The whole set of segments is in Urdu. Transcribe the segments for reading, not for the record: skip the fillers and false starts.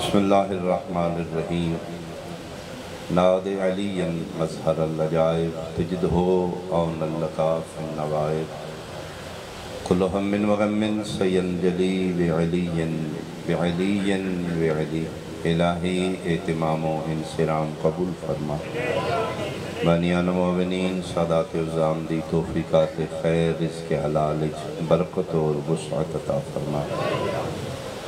بسم اللہ الرحمن الرحیم ناد علی مظہر اللجائب تجد ہو اون اللقاف النوائب کل ہم من وغم سینجلی بعلی بعلی الہی اہتمام و انصرام قبول فرما بانیان مومنین سادات عظام دی توفیقات خیر رزق حلال برکت اور وسعت عطا فرما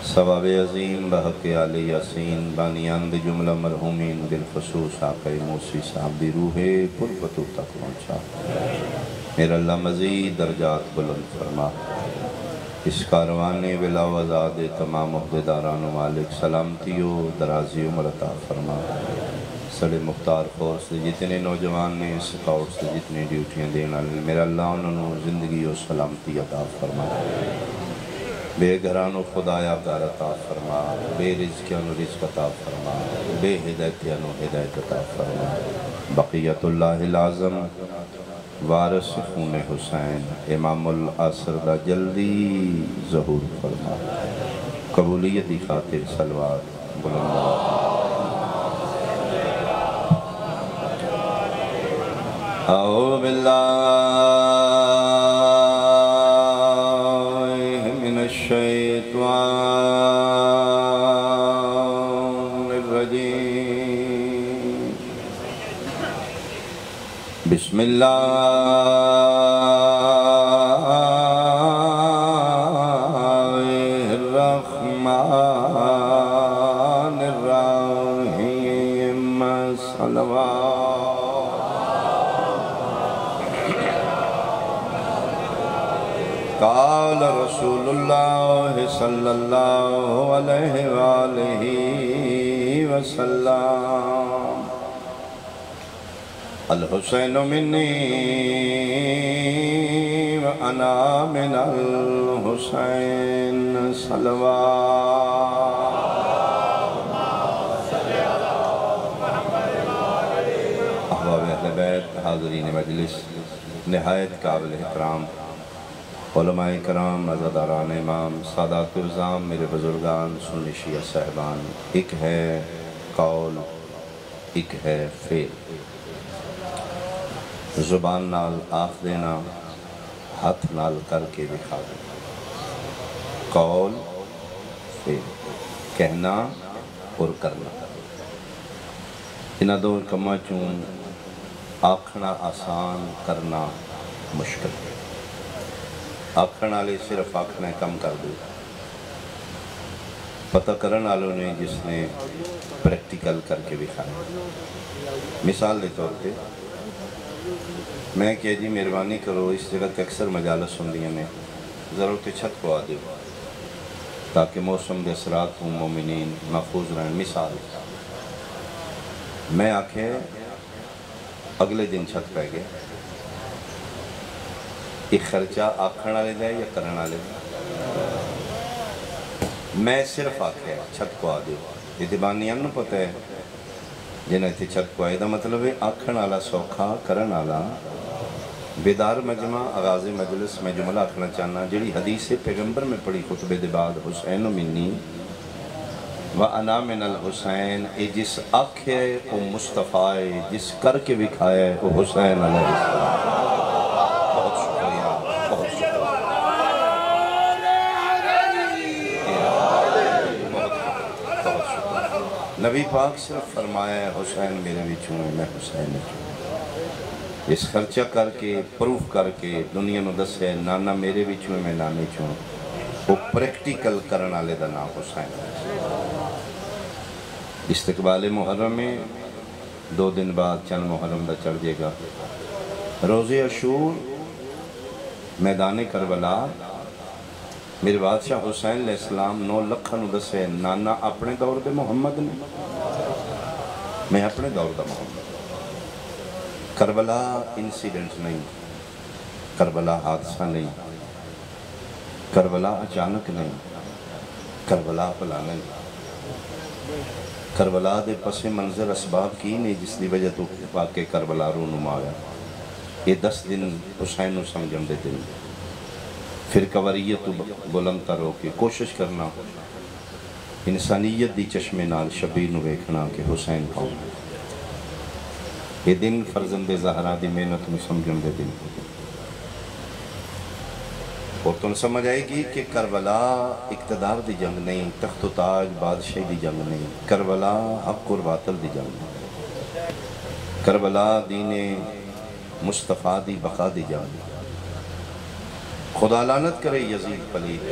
ثواب عظیم بحق آل یاسین بانیان دی جملہ مرحومین بالخصوص آقا موسی صاحب دی روح پربتو تک پہنچا میرا اللہ مزید درجات بلند فرما اس کاروان بلا وزاد تمام عہدیداران و مالک سلامتی و درازی عمر عطا فرما سڑے مختار فورس سے جتنے نوجوان نے سکاؤٹ سے جتنے ڈیوٹیاں دینا میرا اللہ انہوں زندگی و سلامتی عطا فرما بے گھران و خدایا گار عطا فرما بے رزقیان و رزق عطا فرما بے ہدایتیان و ہدایت عطا فرما بقیت اللہ العظم وارث خون حسین امام العصر دا جلدی ظہور فرما قبولیت دی خاطر صلوات بلند اعوذ باللہ من الشیطان الرجیم بسم اللہ الرحمن الرحیم صلوات قال رسول اللہ صلی اللہ علیہ وآلہ وسلم الحسین منی وانا من الحسین صلوات احباب اہل بیت حاضرین مجلس نہایت قابل احترام علماء کرام عزاداران امام سادات عظام میرے بزرگان سنی شیعہ صاحبان ایک ہے قول ایک ہے فعل زبان نال آخ دینا ہاتھ نال کر کے دکھا دینا قول فعل کہنا اور کرنا انہاں دو کماں چون آکھنا آسان کرنا مشکل ہے آکھن آلے صرف آکھنا کم کر دو پتہ کرن آلوں نے جس نے پریکٹیکل کر کے دکھایا مثال دے طور پہ میں کہ جی مہربانی کرو اس جگہ تے اکثر مجالس سن لیے میں ضرورت چھت کو آ دیو تاکہ موسم دے اثرات ہوں مومنین محفوظ رہیں مثال میں آکھے اگلے دن چھت پہ گئے ایک خرچہ آکھن آلے جائے یا کرن آلے جائے میں صرف آکھے چھت کو آ دیو اتبانی انہوں پتہ ہے جنہیں تھی چھت کو آئے دا مطلب ہے آکھن آلہ سوکھا کرن آلہ بیدار مجمع آغاز مجلس میں جملہ آکھنا چاہنا جڑی حدیث پیغمبر میں پڑھی خطبے دے بعد حسین منی وَأَنَا مِنَ الْحُسَيْن اے جس آکھے او مصطفیٰ جس کر کے بکھائے او حسین علیہ السلام نبی پاک صرف فرمایا ہے حسین میرے بچوں میں میں حسین بچوں اس خرچہ کر کے پروف کر کے دنیا نو دس ہے نانا میرے بچوں میں نانے چوں وہ پریکٹیکل کرنا لے دا نام حسین استقبال محرم میں 2 دن بعد چند محرم دا چڑھ جے گا روز عاشور میدان کربلا میرے بادشاہ حسین علیہ السلام 9 لکھاں نو دسے نانا اپنے دور دے محمد نے میں اپنے دور دا محمد کربلا انسیڈنٹ نہیں کربلا حادثہ نہیں کربلا اچانک نہیں کربلا پلا نہیں کربلا دے پس منظر اسباب کی نہیں جس دی وجہ تو واقع کربلا رونما آیا یہ 10 دن حسین نو سمجھم دے دن پھر قوریت بلند تر ہو کے کوشش کرنا انسانیت دی چشمے نال شبیر نو ویکھنا کہ حسین کون ہے۔ یہ دن فرزند زہرا دی محنت میں سمجھن دے دن اور تم سمجھ آئے گی کہ کربلا اقتدار دی جنگ نہیں، تخت و تاج بادشاہی دی جنگ نہیں، کربلا حق اور باطل دی جنگ نہیں، کربلا دین مصطفیٰ دی بقا دی جنگ نہیں۔ خدا لعنت کرے یزید پلید،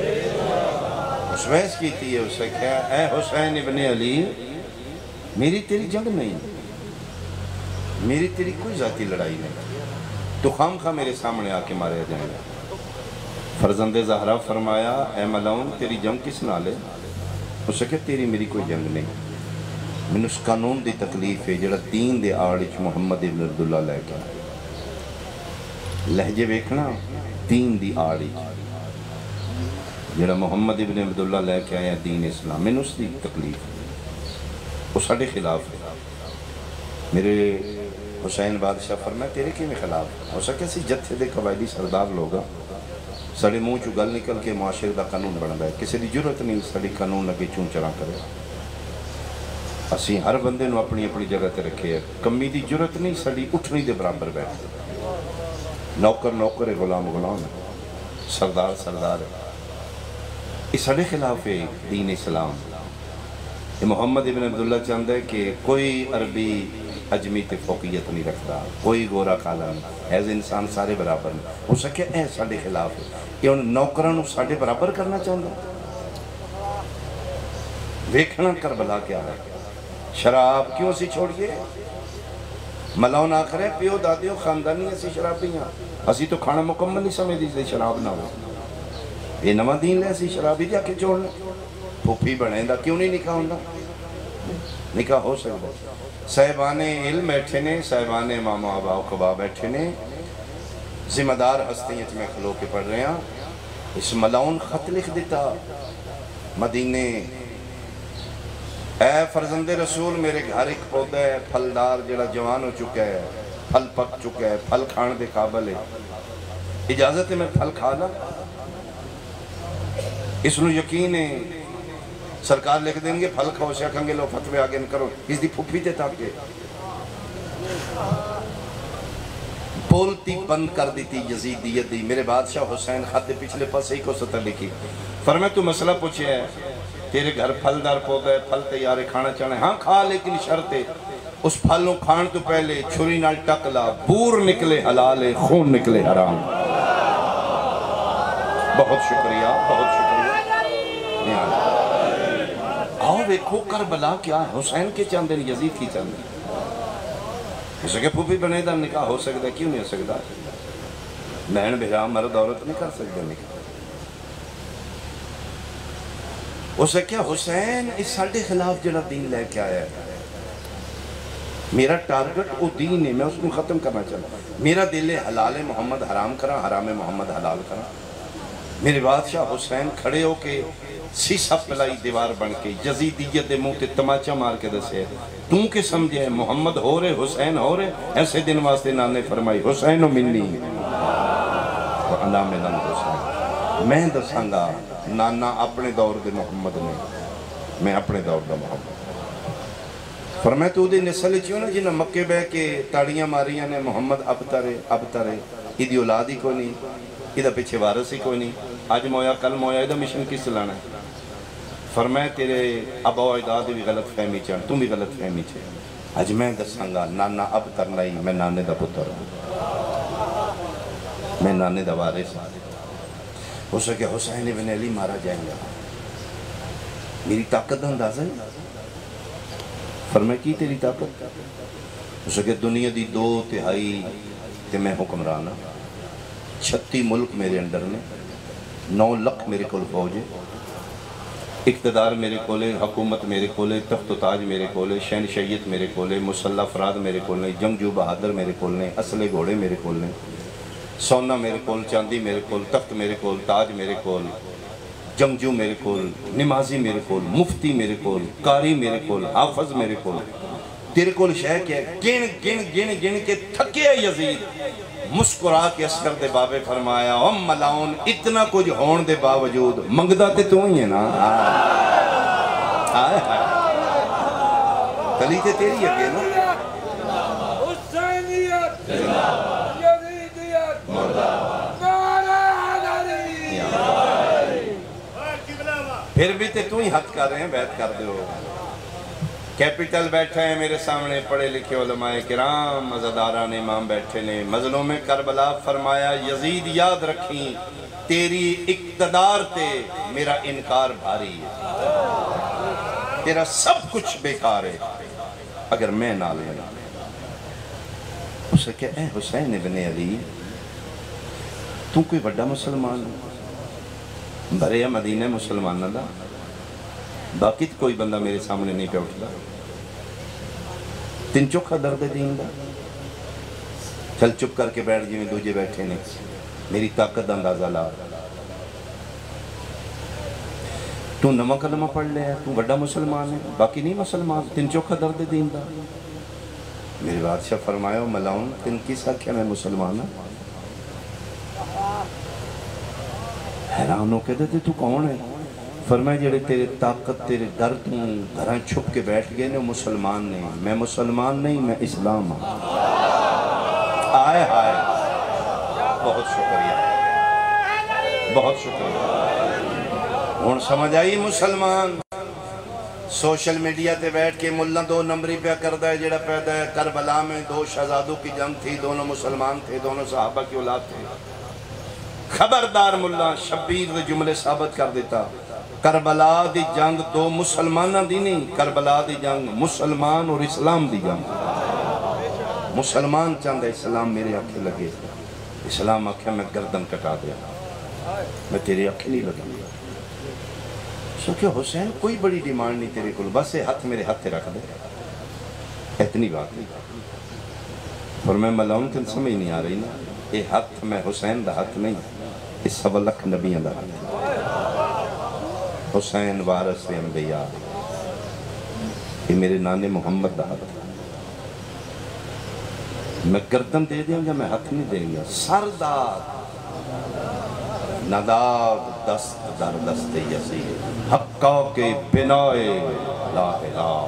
اس ویس کی تھی ہے اسے کہا اے حسین ابن علی میری تیری جنگ نہیں، میری تیری کوئی ذاتی لڑائی نہیں، تو خام خواہ میرے سامنے آ کے مارے جائیں گے۔ فرزند زہرا فرمایا اے ملعون تیری جنگ کس نال ہے؟ اسے کہا تیری میری کوئی جنگ نہیں، میں اس قانون دی تکلیف ہے جڑا دین دے آڑچ محمد ابن عبداللہ لے کے لہجے ویکھنا دین دی آڑچ جڑا محمد ابن عبداللہ لے کے آیا دین اسلام، میں اس دی تکلیف ہے وہ ساڑھے خلاف ہے۔ میرے حسین بادشاہ فرمایا تیرے کی میں خلاف ہو سکے سی جتھے دے قبائلی سردار لوگا ساڑھے منہ چو گل نکل کے معاشرے دا قانون بنا ہے، کسی دی جرت نہیں ساڑھی قانون لگے چون چرا کرے۔ اسی ہر بندے نو اپنی اپنی جگہ تے رکھے ہے، کمی دی جرت نہیں ساڑھی اٹھنی دے برابر بیٹھ، نوکر نوکر ہے غلام غلام ہے، سردار سردار ہے۔ اس ساڑھے خلاف ہے دین اسلام۔ یہ محمد ابن عبداللہ چاہتا ہے کہ کوئی عربی عجمی تے فوقیت نہیں رکھتا، کوئی گورا کالا نہیں، ایز انسان سارے برابر نہیں۔ ہو سکے اے ساڑھے خلاف ہے کہ ان نوکران ساڑھے برابر کرنا چاہتا۔ ویکھنا کربلا کیا ہے، شراب کیوں اسی چھوڑیے؟ ملعون آخر ہے پیو دادیوں خاندانی اسی شرابیاں، اسی تو کھانا مکمل نہیں سمجھ دی شراب نہ ہو، یہ نواں دین لے اسی شرابی جا کے چھوڑنا، پھوپھی بڑھیں دا کیوں نہیں نکاح ہوندہ؟ نکاح ہو سکتا۔ صاحبان علم بیٹھے نے، صاحبان امام آبا و قبا بیٹھے نے، ذمہ دار ہستیاں میں کھلو کے پڑھ رہے ہیں۔ اس ملعون خط لکھ دیتا مدینے، اے فرزند رسول میرے گھر ایک پودا ہے پھلدار جڑا جوان ہو چکا ہے، پھل پک چکا ہے، پھل کھان دے قابل ہے، اجازت ہے میں پھل کھانا؟ اس نو یقین ہے سرکار لکھ دیں گے پھل کھاؤ سے آکھیں گے لو فتوے آگے نہ کرو، اس دی پھوپھی تے تاکہ بولتی بند کر دیتی یزیدیت دی۔ میرے بادشاہ حسین خط پچھلے پاس ایک کو سطر لکھی، فرمائے تو مسئلہ پوچھے ہے تیرے گھر پھل دار پودا ہے، پھل تیارے کھانا چاہنا ہے، ہاں کھا لیکن شرط ہے اس پھلوں کھان تو پہلے چھری نال ٹکلا، بور نکلے حلال ہے خون نکلے حرام۔ بہت شکریہ بہت شکریہ۔ آؤ ویکھو کربلا کیا ہے، حسین کے چاندے یزید کی چاندے، اس کے پھوپھی بنے دا نکاح ہو سکتا ہے کیوں نہیں ہو سکتا؟ بہن بھرا مرد عورت نہیں کر سکتا نکاح۔ اسے کیا حسین اس ساڑھے خلاف جڑا دین لے کے آیا ہے، میرا ٹارگٹ وہ دین ہے، میں اس کو ختم کرنا چاہتا ہوں۔ میرا دل ہے حلال محمد حرام کرا، حرام محمد حلال کرا۔ میرے بادشاہ حسین کھڑے ہو کے سیسہ پلائی دیوار بن کے یزیدیت دے منہ تے تماچا مار کے دسے تو کہ سمجھے محمد ہو رہے حسین ہو رہے، ایسے دن واسطے نانے فرمائی حسین و منی نام نام حسین، میں دسانگا نانا اپنے دور دے محمد نے، میں اپنے دور دا محمد۔ فرمائے تو دے نسل چیوں نا جنہاں مکے بے کے تاڑیاں ماریاں نے محمد اب ترے ایدی اولاد ہی کوئی نہیں، ایدہ پیچھے وارث ہی کوئی نہیں، آج مویا کل مویا ایدہ مشن کس لانا ہے؟ فرمائے تیرے ابا و اجداد بھی غلط فہمی چاہن، تم بھی غلط فہمی چاہن، آج میں دسانگا نانا اب تر نہیں، میں نانے دا پتر ہوں، میں نانے دا وارث ہوں۔ ہو سکے حسین ابن علی مارا جائیں گا، میری طاقت اندازہ ہے؟ فرمائے کی تیری طاقت؟ ہو سکے دنیا دی 2/3 تے میں حکمرانا، 36 ملک میرے اندر نے، 9 لکھ میرے کل فوج ہے، اقتدار میرے کولے، حکومت میرے کولے، تخت و تاج میرے کولے، شہنشاہیت میرے کولے، مسلح افراد میرے کولے، جنگجو بہادر میرے کولے، اسلحے گھوڑے میرے کولے، سونا میرے کول، چاندی میرے کول، تخت میرے کول، تاج میرے کول، جنگجو میرے کول، نمازی میرے کول، مفتی میرے کول، قاری میرے کول، حافظ میرے کول۔ تیرے کول شہ کیا ہے؟ گن کے تھکے یزید، مسکرا کے اسکر دے بابے فرمایا ام ملعون اتنا کچھ ہون دے باوجود منگدہ تے تو ہی ہے نا، آئے تلی تے تیری اگے نا حسینیت یزیدیت نعرہ حیدری پھر بھی تے تو ہی حد کر رہے ہیں بیعت کر دے ہو کیپٹل بیٹھے ہیں میرے سامنے پڑھے لکھے علماء کرام عزاداران امام بیٹھے نے مظلوم کربلا فرمایا یزید یاد رکھیں تیری اقتدار تے میرا انکار بھاری ہے تیرا سب کچھ بیکار ہے اگر میں نہ لینا اسے کہ اے حسین ابن علی تو کوئی بڑا مسلمان ہے بھرے مدینہ مسلمان نہ دا باقی کوئی بندہ میرے سامنے نہیں پہ اٹھتا تین چوکھا درد دین دا چل چپ کر کے بیٹھ جی میں دوجے بیٹھے نہیں میری طاقت اندازہ لا تو نمہ کلمہ پڑھ لے ہے تو بڑا مسلمان ہے باقی نہیں مسلمان تین چوکھا درد دین دا میرے بادشاہ فرمایا ملاؤن تین کس حق ہے میں مسلمان ہوں حیران ہو کہتے تھے تو کون ہے فرمایا جڑے تیرے طاقت تیرے ڈر تو گھراں چھپ کے بیٹھ گئے نے مسلمان نہیں میں مسلمان نہیں میں اسلام ہوں آئے آئے بہت شکریہ بہت شکریہ ہون سمجھ آئی مسلمان سوشل میڈیا تے بیٹھ کے ملہ دو نمبری پہ کردہ ہے جڑا پیدا ہے کربلا میں دو شہزادوں کی جنگ تھی دونوں مسلمان تھے دونوں صحابہ کی اولاد تھے خبردار ملہ شبیر دے جملے ثابت کر دیتا کربلا دی جنگ دو مسلمانہ دی نہیں کربلا دی جنگ مسلمان اور اسلام دی جنگ مسلمان چاند اسلام میرے آنکھیں لگے اسلام آنکھیں میں گردن کٹا دیا میں تیرے آنکھیں نہیں لگا سو کہ حسین کوئی بڑی ڈیمانڈ نہیں تیرے کل بس ہاتھ میرے ہاتھ رکھ دے اتنی بات نہیں اور میں ملاؤں تن سمجھ نہیں آ رہی نا یہ ہاتھ میں حسین دا ہاتھ نہیں اس سوا لکھ نبیان دا ہاتھ حسین وارث انبیاء یہ میرے نانے محمد دا ہاتھ میں گردن دے دیں گا میں ہاتھ نہیں دیں گا سرداد نداد دست در دست یزید حقا کے بنائے لا الہ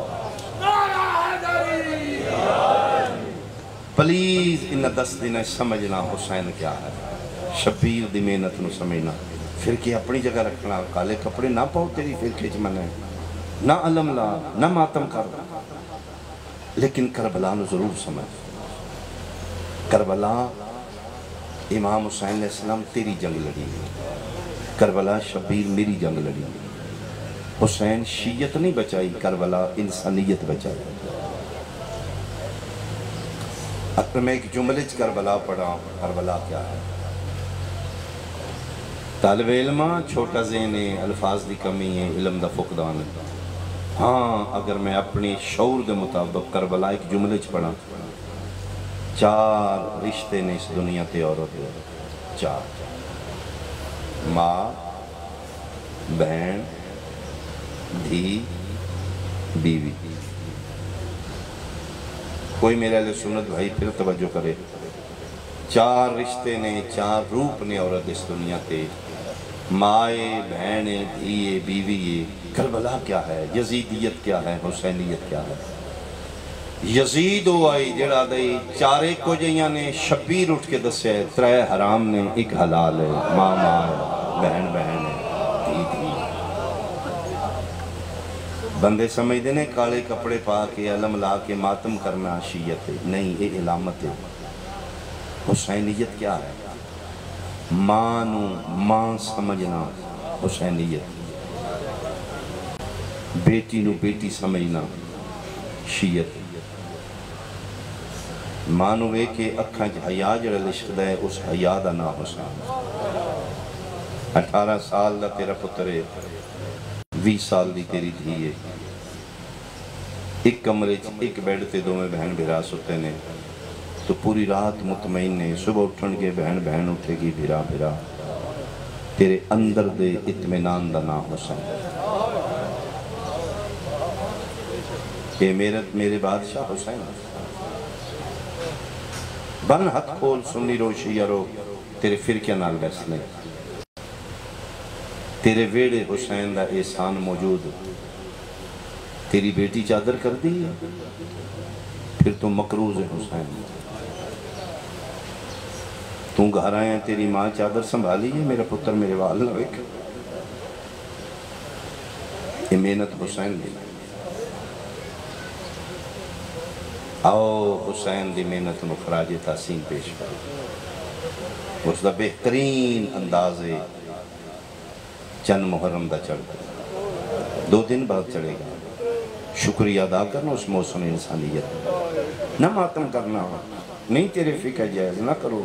پلیز ان دست دینا سمجھنا حسین کیا ہے شبیر دی محنت نو سمجھنا فرقے اپنی جگہ رکھنا کالے کپڑے نہ پاؤ تیری فرقے چمنے نہ علم لا نہ ماتم کر لیکن کربلا نو ضرور سمجھ کربلا امام حسین علیہ السلام تیری جنگ لڑی کربلا شبیر میری جنگ لڑی حسین شیعت نہیں بچائی کربلا انسانیت بچائی اگر میں ایک جملے کربلا پڑھا کربلا کیا ہے طالب علمہ چھوٹا ذہن ہے الفاظ دی کمی ہے علم دا فقدان ہے ہاں اگر میں اپنی شعور دے مطابق کربلا ایک جملے پڑھا چار رشتے نے اس دنیا تے عورت چار ماں بہن دھی بیوی کوئی میرے لئے سنت بھائی پھر توجہ کرے چار رشتے نے چار روپ نے عورت اس دنیا تے مائے بہنے دھیے بیوی کربلا کیا ہے یزیدیت کیا ہے حسینیت کیا ہے یزید ہو آئی جڑا دائی چارے کو جیاں نے شبیر اٹھ کے دسے ترے حرام نے ایک حلال ہے ماں ماں ہے بہن بہن ہے دھی دھی بندے سمجھ دینے کالے کپڑے پا کے علم لا کے ماتم کرنا شیعت ہے نہیں یہ علامت ہے حسینیت کیا ہے ماں نو ماں سمجھنا حسینیت بیٹی نو بیٹی سمجھنا شیعت ماں نو وے کہ اکھاں حیا جڑا لشکدا ہے اس حیا دا نام حسین 18 سال دا تیرا پتر ہے 20 سال دی تیری دھی ہے ایک کمرے ایک بیڈ تے دو میں بہن بھرا ستے نے تو پوری رات مطمئن نے صبح اٹھن کے بہن بہن اٹھے گی بھرا بھرا تیرے اندر دے اطمینان دا نام حسین کہ میرے بادشاہ حسین بن ہتھ کھول سنی رو شیعہ رو تیرے فرقے نال بیس لیں تیرے ویڑے حسین دا احسان موجود تیری بیٹی چادر کر دی ہے، پھر تو مقروض ہے حسین۔ تو گھر آئے ہیں، تیری ماں چادر سنبھالی ہے، میرا پتر میرے وال نہ ویکھ۔ یہ محنت حسین دی، آؤ حسین دی محنت نو خراج تحسین پیش کر۔ اس دا بہترین انداز ہے چند محرم دا چڑھ کر 2 دن بعد چڑھے گا، شکریہ ادا کرنا اس موسم انسانیت، نہ ماتم کرنا، نہیں تیرے فکر جائز نہ کرو،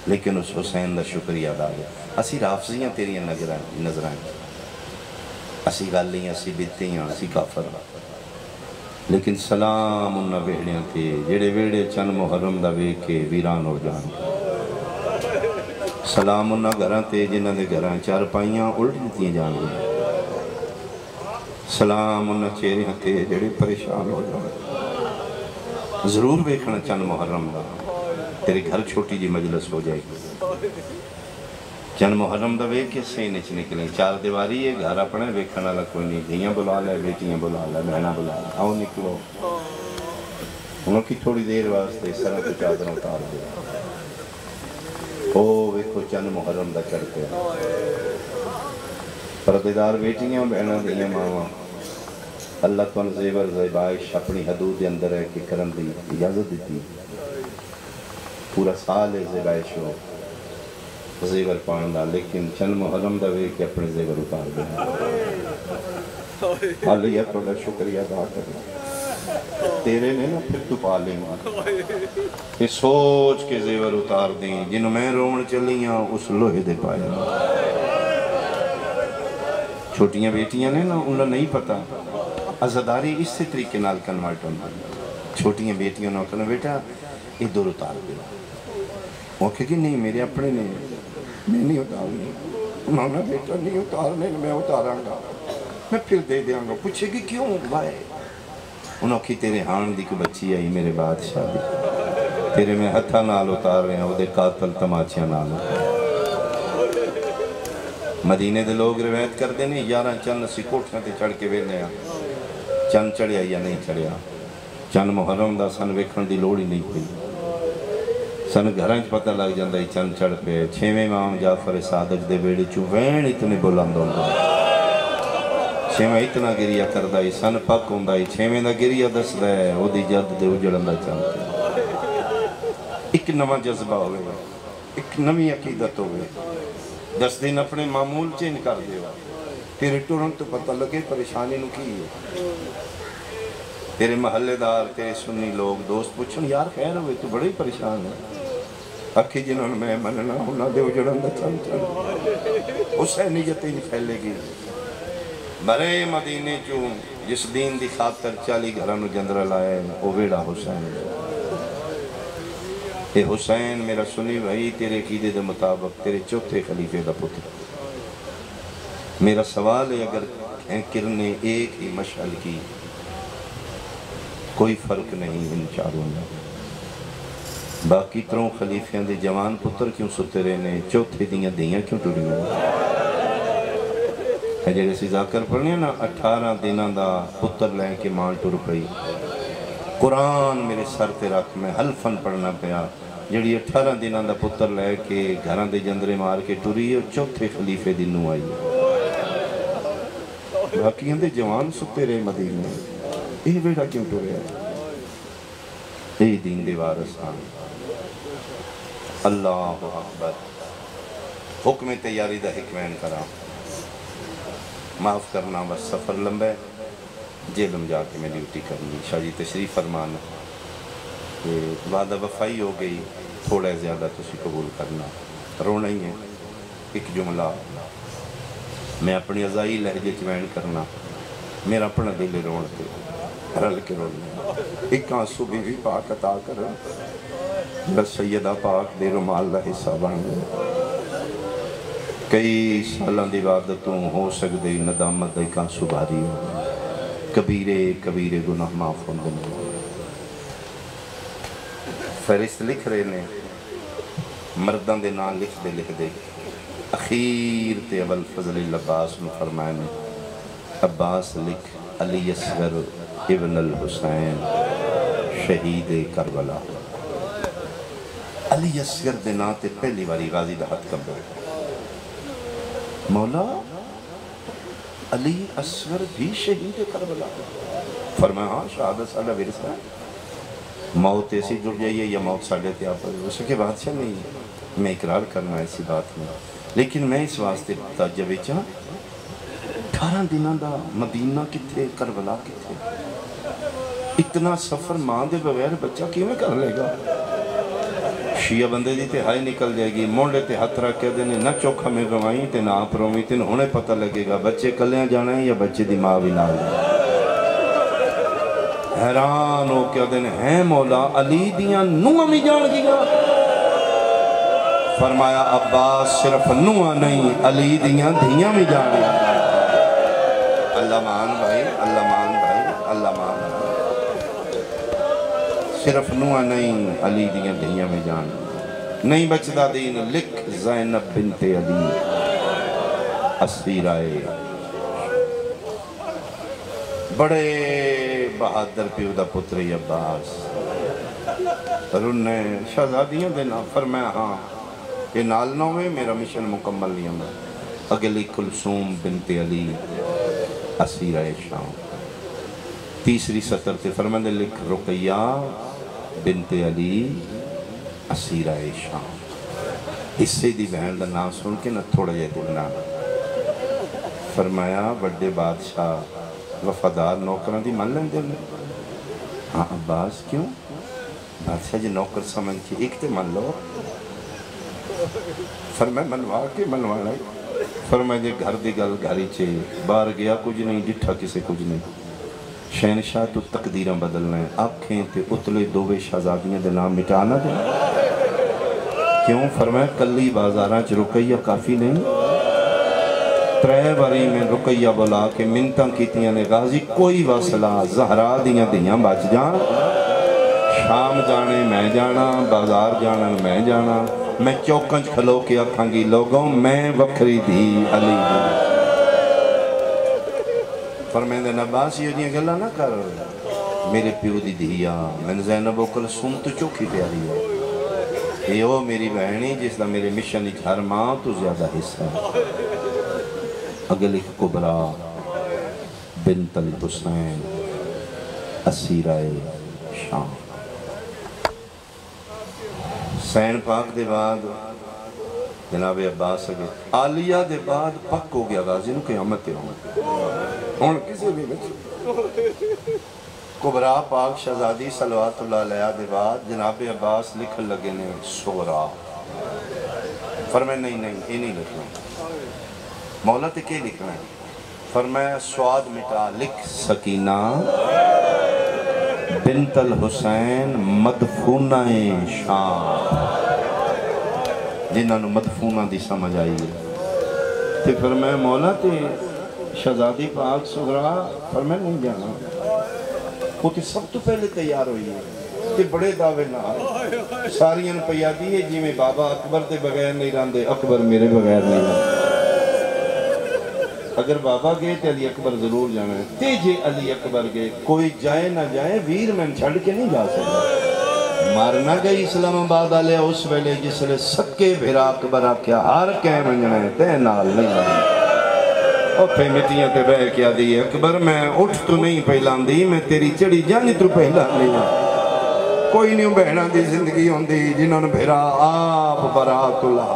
لیکن اس حسین دا شکریہ ادا ہے۔ اسی رافضیاں تیری نظرائیں، اسی گالیاں، اسی بیتیاں، اسی کافر، لیکن سلام انہاں ویڑیاں تے جڑے ویڑے چند محرم دا ویکھ کے ویران ہو جان، سلام انہاں گھراں تے جنہاں دے گھراں چار پائیاں الٹ دیتیاں جان گے، سلام انہاں چہریاں تے جڑے پریشان ہو جان۔ ضرور ویکھنا چند محرم دا، تیرے گھر چھوٹی جی مجلس ہو جائے گی۔ چند محرم دا ویکھ کے سینے چ نکلیں، چار دیواری ہے گھر اپنے ویکھن والا کوئی نہیں، دھیاں بلا لے، بیٹیاں بلا لے، بہناں بلا لے، آؤ نکلو، انہوں کی تھوڑی دیر واسطے سروں تے چادر اتار دے۔ او ویکھو چند محرم دا چڑھ پیا، پردیدار بیٹیاں بہناں دھیاں ماواں، اللہ تن زیور زیبائش اپنی حدود دے اندر ہے کہ کرن دی اجازت دیتی، پورا سال ہے زیبائش ہو زیور پاندہ، لیکن چند محرم دا وے کہ اپنے زیور اتار دیں۔ حالیہ توڑا شکریہ ادا کرنا، تیرے نے نا پھر تو پا لیں گا، یہ سوچ کے زیور اتار دیں، جنہوں میں رومن چلیاں اس لوہے دے پائے۔ چھوٹیاں بیٹیاں نے نا انہوں نہیں پتا، عزداری اس سے طریقے نال کنورٹ ہونا، چھوٹیاں بیٹیاں نے کہنا بیٹا ادھر اتار دے، وہ کہے نہیں میرے اپنے نہیں، میں نہیں اتارنے، انہوں نے بیٹا نہیں اتارنے، میں اتاراں گا، میں پھر دے دیاں گا۔ پوچھے کہ کیوں بھائی؟ انہوں کی تیرے ہان دی کو بچی آئی میرے بادشاہ دی، تیرے میں ہتھا نال اتار رہے ہیں، وہ دے قاتل تماچیاں نال۔ مدینے دے لوگ روایت کر دینے 11 چند اسی کوٹھیاں تے چڑھ کے ویلے ہیں، چند چڑھیا یا نہیں چڑھیا، چند محرم دا سن ویکھن دی لوڑ ہی نہیں ہوئی، سن گھرانچ پتہ لگ جاندہ ہی چند چڑھ پہ۔ 6ویں امام جعفر صادق دے بیڑے چوین اتنے بلند ہوندہ، 6واں اتنا گریہ کردہ ہی سن پاک ہوندہ ہی، 6ویں دا گریہ دس رہے وہ دی جد دے اجڑندہ چاہتے۔ ایک نواں جذبہ ہوئے، ایک نوی عقیدت ہوئے، 10 دن اپنے معمول چین کر دے ہو، تیرے ٹورن تو پتہ لگے پریشانی نو کی ہے۔ تیرے محلے دار، تیرے سنی لوگ، دوست پوچھن یار خیر ہوئے تو بڑے پریشان ہے، اکھی جنہوں نے میں مننا ہونا دے اجڑندہ چاہتے، حسینیت ہی پھیلے گی۔ برے مدینے چوں جس دین دی خاطر 40 گھرانو جندرہ لائے، او ویڑا حسین۔ اے حسین میرا سنی بھائی تیرے عقیدے دے مطابق تیرے چوتھے خلیفے دا پتر، میرا سوال ہے اگر کرنے ایک ہی مشعل کی کوئی فرق نہیں ان چاروں میں، باقی 3 خلیفیاں دے جوان پتر کیوں ستے رہنے، چوتھے دیاں کیوں ٹوڑی ہوئے؟ جیسے سی ذاکر پڑھنے نا 18 دنوں دا پتر لیں کے ماں ٹر پئی، قرآن میرے سر تے رکھ میں حلفن پڑھنا پیا، جڑی 18 دنوں دا پتر لے کے گھران دے جندرے مار کے ٹری ہے، چوتھے خلیفے دنوں آئی، باقی اندے جوان ستے رہے مدینے، یہ بیٹا کیوں ٹرے ہے؟ یہ دین دے وارثان۔ اللہ اکبر، حکم تیاری دا حکمین کرام، معاف کرنا بس سفر لمبے، جیلم جا کے میں ڈیوٹی کرنی، شاہ جی تشریف فرمانا، وعدہ وفائی ہو گئی، تھوڑا زیادہ تسی قبول کرنا، رونا ہی ہے، ایک جملہ میں اپنی ازائی لہجے چوین کرنا، میرا اپنا دل رون کے رل کے رونا، ایک آنسو بھی پاک عطا کرنا، بس سیدہ پاک دے رمال دا حصہ بن گئے، کئی سالان دی عبادتوں ہو سکتے ندامت دا ایک آنسو بھاری ہو، کبیرے گناہ معاف ہوندے ہیں۔ فہرست لکھ رہے نے، مردان دے نام لکھ دے، اخیر تے ابوالفضل العباس نے فرمائے نے، عباس لکھ علی اصغر ابن الحسین شہید کربلا علی اصغر دے نام تے پہلی باری غازی دا ہاتھ کمبے مولا علی اصغر بھی شہید کربلا فرمایا ہاں شہادت ساڑھا ورثہ ہے موت ایسی جڑ جائیے یا موت ساڑھے تھے آپ اس کے بادشاہ نہیں میں اقرار کرنا ایسی بات میں لیکن میں اس واسطے تاجبے چاہ 18 دنوں دا مدینہ کتھے کربلا کتھے اتنا سفر ماں دے بغیر بچہ کیوں میں کر لے گا شیعہ بندے دی تہائی نکل جائے گی مونڈے تے ہاتھ رکھ کے دینے نہ چوکھا میں روائیں تے نہ آپ روائیں تے انہیں پتہ لگے گا بچے کلیاں جانا ہے یا بچے دی ماں بھی نہ جانا حیران ہو کیا دینے ہیں مولا علی دیاں نوہ میں جان گیا فرمایا عباس صرف نوہ نہیں علی دیاں دھیاں میں جان گیا اللہ مان بھائی اللہ مان بھائی اللہ مان بھائی صرف نوہ نہیں علی دیاں دھیاں میں جان نہیں بچدہ دین لکھ زینب بنت علی اسیرائے بڑے بہادر پیودہ پتری عباس رننے شہزادیاں دینا فرمایا ہاں یہ نالنوں میں میرا مشن مکمل نہیں ہوں اگلی کلثوم بنت علی اسیرائے شام تیسری سطر تے فرمانے لکھ رقیہ بنت علی اسیرائے شام اس سے دی بہن دا نام سن کے نہ تھوڑا جائے دلنا فرمایا بڑے بادشاہ وفادار نوکران دی من لیں دل ہاں عباس کیوں بادشاہ جی نوکر سمجھ کے ایک تے من لو فرمایا منوا کے منوا لائے فرمایا جی گھر دی گل گھری چھے بار گیا کچھ نہیں جٹھا کسے کچھ نہیں شہنشاہ تو تقدیریں بدلنا ہے آنکھیں تے اتلے دووے شہزادیاں دے نام مٹانا دے کیوں فرمایا کلی بازاراں چ رقیہ کافی نہیں ترے باری میں رقیہ بلا کے منتاں کیتیاں نے غازی کوئی وصلہ زہرا دیاں دیاں بچ جان شام جانے میں جانا بازار جانا میں جانا میں چوکنچ کھلو کے اکھاں گی لوگوں میں وکری دی علی دی فرمائندہ نباس یہ جیاں گلہ نہ کر میرے پیو دی دیا میں نے زینب و کلثوم تو چوکھی پیاری ہے یہ وہ میری بہنی جس دا میرے مشن ہر ماں تو زیادہ حصہ ہے اگلی کبرا بنت الحسین اسیرائے شام حسین پاک دے بعد جناب عباس اگے آلیہ دے بعد پک ہو گیا غازی نو قیامت تے ہون کسی بھی بچ کبرا پاک شہزادی صلوات اللہ علیہ دے بعد جناب عباس لکھن لگے نے سغرا فرمائے نہیں یہ نہیں لکھنا مولا تے کیا لکھنا ہے فرمایا سواد مٹا لکھ سکینہ بنت الحسین مدفونہ شام جنہاں نو مدفونہ دی سمجھ آئی ہے تے فرمایا مولا تے شہزادی پاک سغرا فرمایا نہیں جانا وہ تے سب تو پہلے تیار ہوئی ہے تے بڑے دعوے نہ آئے ساریاں پیادی ہے جی میں بابا اکبر دے بغیر نہیں راندے اکبر میرے بغیر نہیں راندے اگر بابا گئے تے علی اکبر ضرور جانا ہے تے جے علی اکبر گئے کوئی جائے نہ جائے ویر میں چھڑ کے نہیں جا سکتا مارنا گئی اسلام آباد آلے اس ویلے جس لئے سکے بھیرا اکبر آکیا ہار کہہ منجنا ہے تے نال نہیں آنے اور پہ مٹیاں تے بہ کیا دی اکبر میں اٹھ تو نہیں پہلان دی میں تیری چڑی جانی تو پہلان نہیں کوئی نہیں بہنا دی زندگی ہوں دی جنہوں نے بھیرا آپ برات اللہ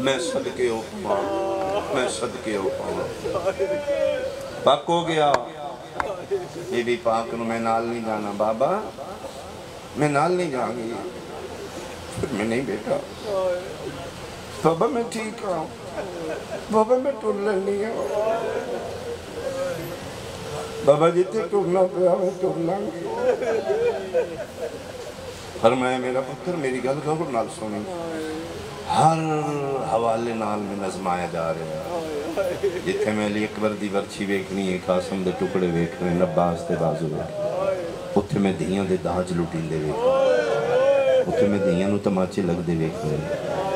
میں صدقے ہو پاؤں میں صدقے ہو پاؤں پاک ہو گیا یہ بھی پاک نو میں نال نہیں جانا بابا میں نال نہیں جاؤں پھر میں نہیں بیٹا بابا میں ٹھیک ہوں بابا میں ٹرلن نہیں ہوں بابا جیتے ٹرنا پیا میں ٹرلن فرمایا میرا پتر میری گل گھر نال سنیں ہر حوالے نال میں نظمایا جا رہے ہیں جتھے میں علی اکبر دی ورچی ویکھنی ہے قاسم دے ٹکڑے ویکھنے نباس دے بازو ویکھنے اتھے میں دھیاں دے داج لٹین دے ویکھنے اتھے میں دھیاں نو تماچے لگ دے ویکھنے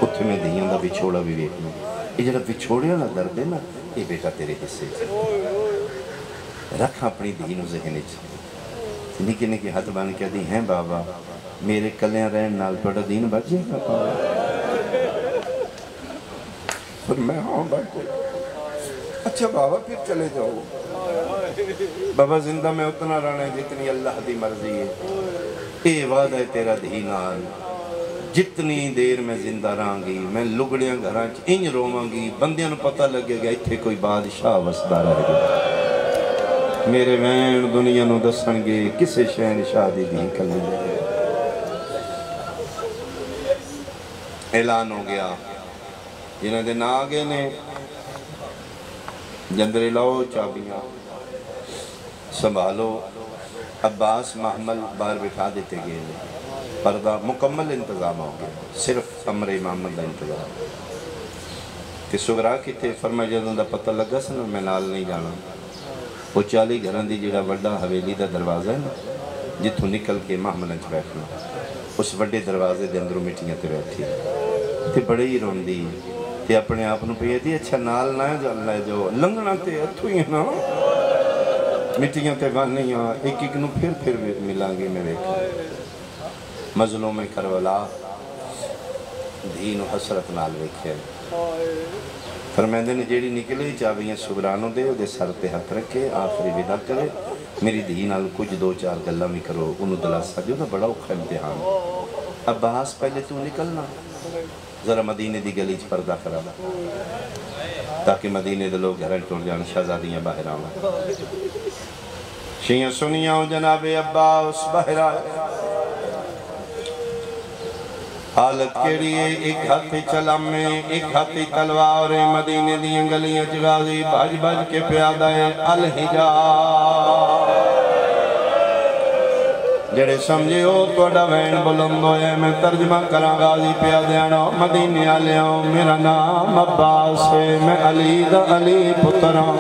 اتھے میں دھیاں دا بچھوڑا بھی ویکھنے یہ جڑا بچھوڑے نہ درد ہے نا یہ بیٹا تیرے حصے رکھ اپنی دھی نو ذہن وچ نکے نکے ہاتھ بن کے دی ہیں بابا میرے کلیاں رہن نال تہاڈا دین بچ جائے گا پر میں ہاں بچ اچھا بابا پھر چلے جاؤ بابا زندہ میں اتنا رہنا ہے جتنی اللہ دی مرضی ہے اے وعدہ ہے تیرا دھی نال جتنی دیر میں زندہ رہاں گی میں لگڑیاں گھراں انج روواں گی بندیاں نو پتہ لگے گا اتھے کوئی بادشاہ وسدا رہ گیا میرے وین دنیا نو دسن گے کسے شہنشاہ دی دھی کلی اعلان ہو گیا جنہیں دن آگے نے جندرے لاؤ چابیاں سنبھالو عباس محمل باہر بٹھا دیتے گئے پردہ مکمل انتظام ہو گیا صرف امر محمد کا انتظام کہ سگرا کی تھے فرمایا جدوں دا پتہ لگا سنا میں نال نہیں جانا وہ 40 گھراں دی جڑا وڈا حویلی دا دروازہ ہے نا جتھوں نکل کے محملیں چ بیٹھنا اس وڈے دروازے دے اندروں مٹیاں تے بیٹھی تے بڑے ہی روندی تے اپنے آپ نو پئی دی اچھا نال نہ لے جو لنگنا تے اتھوں ہی نا مٹیاں تے بننیاں ایک ایک نو پھر ملاں گے میں ویکھ مظلوم کربلا دھی نو حسرت نال ویکھے فرمیندے نے جیڑی نکلے چابیاں سگرانوں دے او دے سر تے ہاتھ رکھے آخری ودا کرے میری دھی نال کچھ 2-4 گلاں بھی کرو انہوں دلاسا جو نا بڑا اوکھا امتحان عباس پہلے تو نکلنا ذرا مدینے دی گلی چ پردہ کرا تاکہ مدینے دے لوگ گھریں ٹوڑ جان شہزادیاں باہر آؤں شیعہ سنیاں جناب عباس باہر آئے حالت کیڑی ہے ایک ہاتھی چلم میں ایک ہاتھی تلوار مدینے دی گلیاں چغازی بھاج بھاج کے پیادہ ہے الحجاب جڑے سمجھے ہو توڑا وین بلند ہوئے میں ترجمہ کراں غازی پیادیاں مدینے آلیاں میرا نام عباس ہے میں علی دا علی پتراں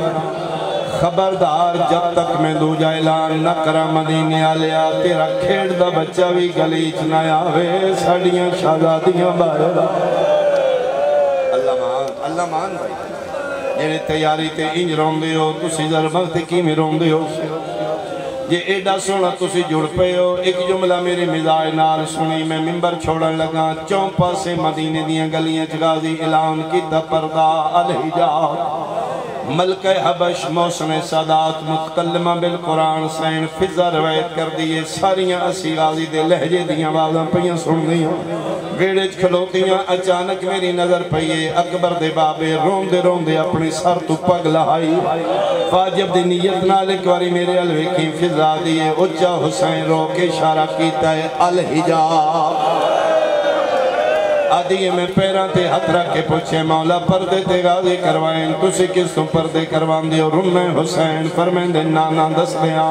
خبردار جب تک میں دوجہ اعلان نہ کرا مدینے آلیا تیرا کھیڑ دا بچہ بھی گلیچ نہ آوے ساڑیاں شہزادیاں باہر اللہ مان بھائی جنہیں تیاری تے انج روندے ہو تسی ضربت کی میں روندے ہو یہ ایڈا سونا تسی جڑ پے ہو ایک جملہ میرے مزاج نال سنی میں ممبر چھوڑن لگا چونپا سے مدینے دیاں گلیاں چغازی اعلان کی تا پردہ الحجاب ملکہ حبش موسم سادات متکلمہ بالقرآن سین فضا روایت کر دیئے ساریاں اسی غازی دے لہجے دیاں بازاں پہیاں سن دیاں ویڑج کھلوتیاں اچانک میری نظر پہیے اکبر دے بابے روندے روندے اپنی سر تو پگ لہائی فاجب دی نیت نال ایک واری میرے الوے کی فضا دیئے اچھا حسین رو کے اشارہ کیتا ہے الحجاب آدھیے میں پیران تے ہاتھ رکھ کے پوچھے مولا پردے تے غازی کروائیں تسی کس تو پردے کروان دیو رم حسین فرمین دے نانا دستیاں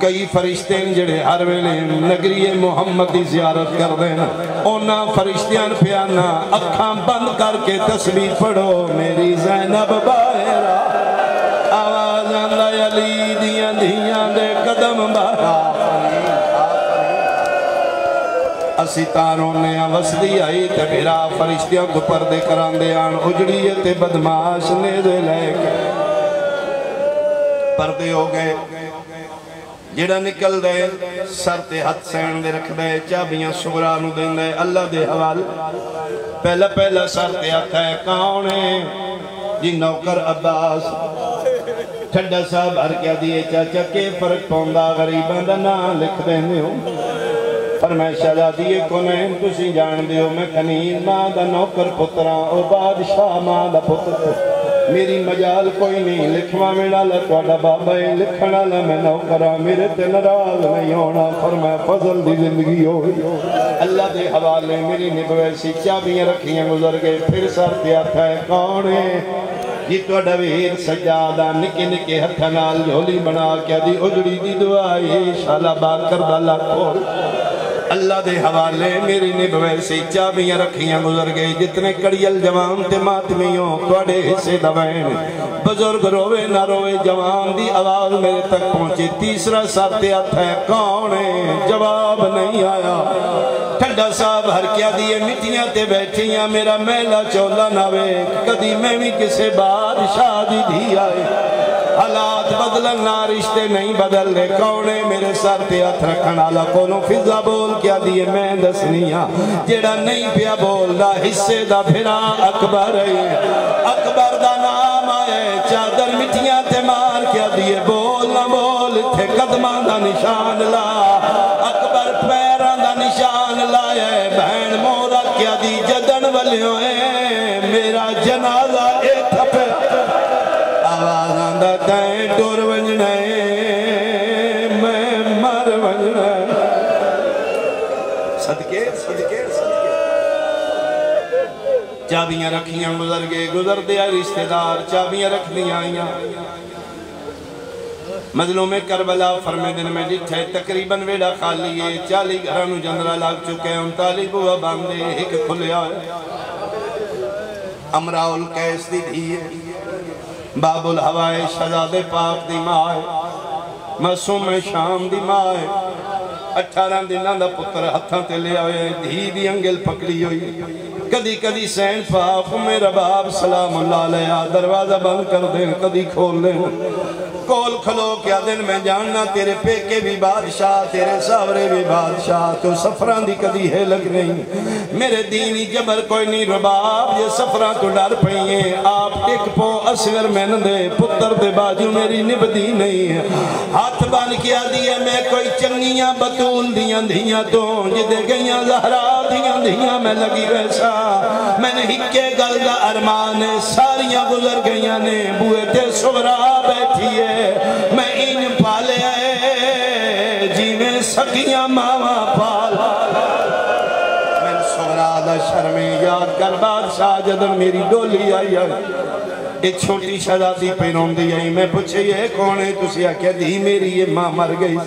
کئی فرشتے جڑے ہر ویلے نگری محمد دی زیارت کر دینا اونا فرشتیاں پیانا اکھاں بند کر کے تسبیح پڑھو میری زینب باہرہ آواز آندہ علی دیاں دیاں دے قدم بارا اسی تاروں نے وسدی آئی تے میرا فرشتیاں کو پردے کران دے آن اجڑیت بدماش نے دے لے کے پردے ہو گئے جڑا نکل دے سر تے ہاتھ سین دے رکھ دے چابیاں سگرانو دیں دے اللہ دے حوال پہلا سر تے ہاتھ ہے کون ہے جی نوکر عباس ٹھڈا صاحب ہر کیا دیئے چاچا کے فرق پوندا غریبان دا نا لکھ دینے ہوں پر میں شہزادیے کو نہیں تسی جان دیو میں کنیز ماں دا نوکر پتران او بادشاہ ماں دا پتر میری مجال کوئی نہیں لکھوا میں ڈالا توڑا بابا لکھنا لے میں نوکران میرے تے نراز نہیں ہونا فرمایا فضل دی زندگی ہوئی اللہ دے حوالے میری نبوے سی چابیاں رکھیاں گزر گئے پھر سر دیا تھا ہے کون ہے جی توڑا ویر سجادہ نکے نکے ہتھا نال جھولی بنا کیا دی اجڑی دی دعائی شالا بار کردہ لاکھو اللہ دے حوالے میری نبوے سے چابیاں رکھیاں گزر گئے جتنے کڑیل جوان تے ماتمیوں توڑے حصے دوائن بزرگ روے نہ روے جوان دی آواز میرے تک پہنچے تیسرا ساتھ آتا ہے کون ہے جواب نہیں آیا ٹھنڈا صاحب ہر کیا دیئے مٹیاں تے بیٹھیاں میرا میلہ چولا نہ وے کدی میں بھی کسے بادشاہ دی دھی آئے حالات بدلن نہ رشتے نہیں بدل دے کونے میرے سر تے ہاتھ رکھن والا کولوں فضا بول کیا دیے میں دسنیاں جیڑا نہیں پیا بول دا حصے دا پھرا اکبر ہے اکبر دا نام آئے چادر مٹیاں تے مار کیا دیے بول نہ بول تھے قدماں دا نشان لا اکبر پیراں دا نشان لائے بہن مورا کیا دی جدن ولیوں میرا جنازہ اے تھپے آواز آندہ دائیں ڈور ونجنے میں مر ونجنے صدقے صدقے صدقے چابیاں رکھیاں گزر گئے گزر دیا رشتہ دار چابیاں رکھ دیا آئیاں مظلوم کربلا فرمے دن میں جتھے تقریباً ویڑا خالی ہے 40 گھرانو جندرہ لاگ چکے ہیں 39 بوا باندے ایک کھلیا ہے امراء القیس دی دھی ہے باب الہوائے شہزاد پاک دی ماں ہے معصوم شام دی ماں ہے 18 دنوں دا پتر ہتھاں تے لے آئے دھی دی انگل پکڑی ہوئی کدی کدی سین پاک میرا باپ سلام اللہ علیہ دروازہ بند کر دیں کدی کھول دیں کول کھلو کیا دن میں جاننا تیرے پیکے بھی بادشاہ تیرے ساورے بھی بادشاہ تو سفران دی کدی ہے لگ نہیں میرے دینی جبر کوئی نہیں رباب یہ سفران تو ڈر پہیے آپ ٹک پو اسگر میں دے پتر دے باجو میری نبدی نہیں ہے ہاتھ بان کیا دیئے میں کوئی چنگیاں بطول دیاں دیاں تو جدے گئیاں زہرا دیاں میں لگی ویسا میں نے ہکے گل دا ارمان ساریاں گزر گئیاں نے بوئے تے سورا بیٹھی ہے میں ان پالے آئے جی میں سکیاں ماما پال میں سورا دا شرمیں یاد کر بادشاہ جدن میری ڈولی آئی ہے ایک چھوٹی شہزادی پیرون دی آئی میں پوچھے یہ کون ہے تُسی آکھیا دی میری یہ ماں مر گئی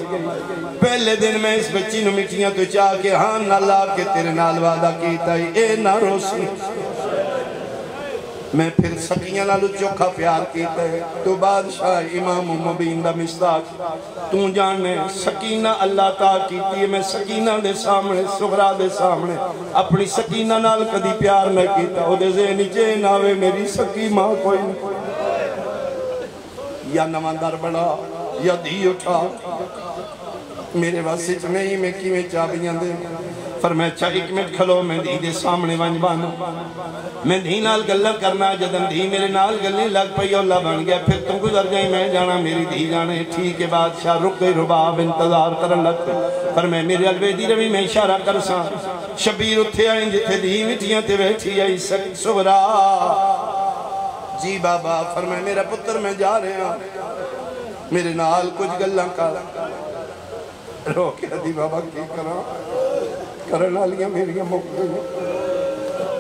پہلے دن میں اس بچی نو مٹیاں تو چاہ کے ہاں نہ لاپ کے تیرے نال وعدہ کیتا ہی اے نہ روسی میں پھر سکیاں نالو چوکھا پیار کیتا ہے تو بادشاہ امام مبین دا مصداق تو جاننے سکینہ اللہ تعالیٰ کیتی ہے میں سکینہ دے سامنے سغرا دے سامنے اپنی سکینہ نال کدی پیار نہ کیتا او دے ذہنی چین آوے میری سکی ماں کوئی نہیں یا نماندار بڑا یا دھی اٹھا میرے واسے نہیں میں کی میں چابیاں دے فرمایا اچھا ایک منٹ کھلو میں دھی دے سامنے ونج بانا میں دھی نال گلہ کرنا جدن دھی میرے نال گلنے لگ پئی اللہ بن گیا پھر تم گزر جائیں میں جانا میری دھی جانے ٹھیک ہے بادشاہ رک گئی رباب انتظار کرن لگ فرمایا میرے الویدی روی میں اشارہ کر ساں شبیر اتھے آئیں جتھے دھی مٹیاں تے بیٹھی آئی سغرا جی بابا فرمایا میرا پتر میں جا رہے ہیں میرے نال کچھ گلہ رو کے دی بابا کی کرنا لیا میری مقبول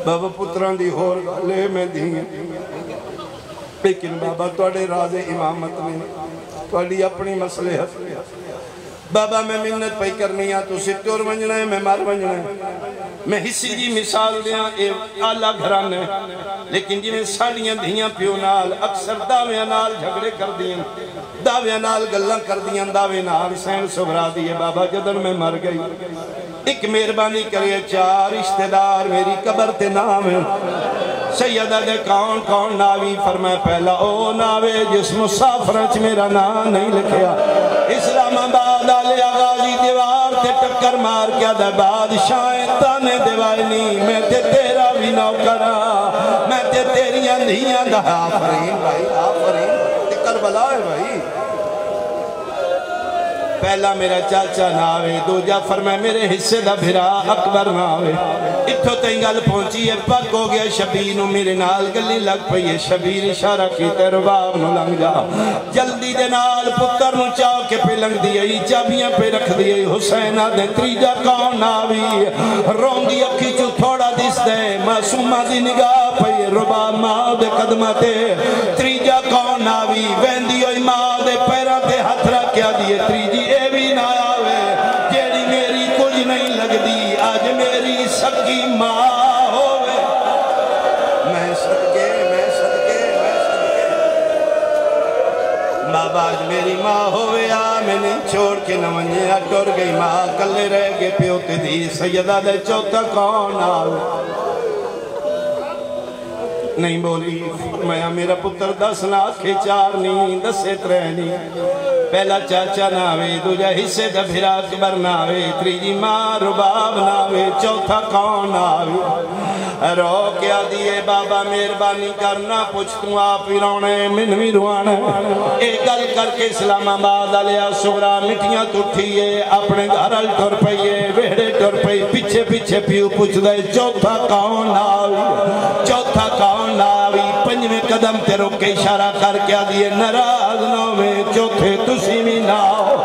بابا پتران دی ہور لے میں دی لیکن بابا توڑے راز امامت میں توڑی اپنی مصلحت بابا میں منت پہی کرنی ہے تو سٹور ونجنا ہے میں مار ونجنا ہے میں حصی جی مثال دیا اے آلہ گھران ہے لیکن جی میں ساڑیاں دھیاں پیو نال اکثر دعویاں نال جھگڑے کر دیا دعویاں نال گلہ کر دیا دعوے نال سین سبرا دیئے بابا جدن میں مر گئی ایک مہربانی کرے چار رشتہ دار میری قبر تے نام ہے سیدہ دے کون ناوی فرمائے پہلا او ناوے جس مسافرچ میرا نام نہیں لکھیا اسلام آباد آلے آغازی دیوار تے ٹکر مار کیا دے بادشاہ تانے دیوائنی میں تے تیرا بھی نو کرا میں تے تیریاں دھیاں دا آفرین بھائی آفرین تے کربلا ہے بھائی پہلا میرا چاچا ناوے دو جا فرمائے میرے حصے دا بھرا اکبر ناوے اتھو تینگل پہنچی ہے پک ہو گیا شبیر نو میرے نال گلی لگ پئی ہے شبیر اشارہ کی تے رباب نو لنگ جا جلدی دے نال پتر نو چاہ کے پہ لنگ دیئے چابیاں پہ رکھ دیئے حسینہ دے تریجا کون ناوی رون دی اکھی چو تھوڑا دس دے معصومہ دی نگاہ پئی رباب ماں دے قدمہ تے تریجا کون ناوی ویندی ہوئی ماں دے پیرہ تے ہتھ رکھ کیا دیئے تریجی اے بھی نہ آوے جیڑی میری کچھ نہیں لگ دی آج میری سکی ماں ہوئے میں صدقے بابا آج میری ماں ہوئے میں نے چھوڑ کے نہ منجے ٹور گئی ماں کلے رہ گے پیوتے دی سیدہ دے چوتھا کون آوے نہیں بولی میں میرا پتر 10 لاکھ 4 نہیں 10 3 نہیں پہلا چاچا ناوے دوجہ حصے دا بھرا اکبر ناوے تریجی ماں رباب ناوے چوتھا کون ناوے رو کیا دیئے بابا مہربانی کرنا پوچھتوں آپ ہی رونے من بھی روانا ایک گل کر کے اسلام آباد علیہ سغرا مٹیاں تٹھیے اپنے گھرل ٹر پئیے ویڑے ٹر پئی پیچھے پیچھے پیو پوچھ دے چوتھا کون ناوی چوتھا کون ناوی پنجویں قدم تے رک کے اشارہ کر کیا دیئے نراز نوے چوتھے تسی بھی ناؤ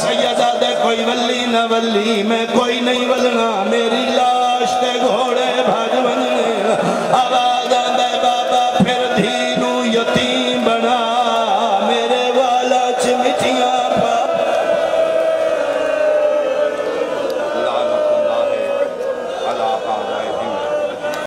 سیدہ دے کوئی ولی نہ ولی میں کوئی نہیں ولنا میری لاش تے گھوڑے بھاج بننے آواز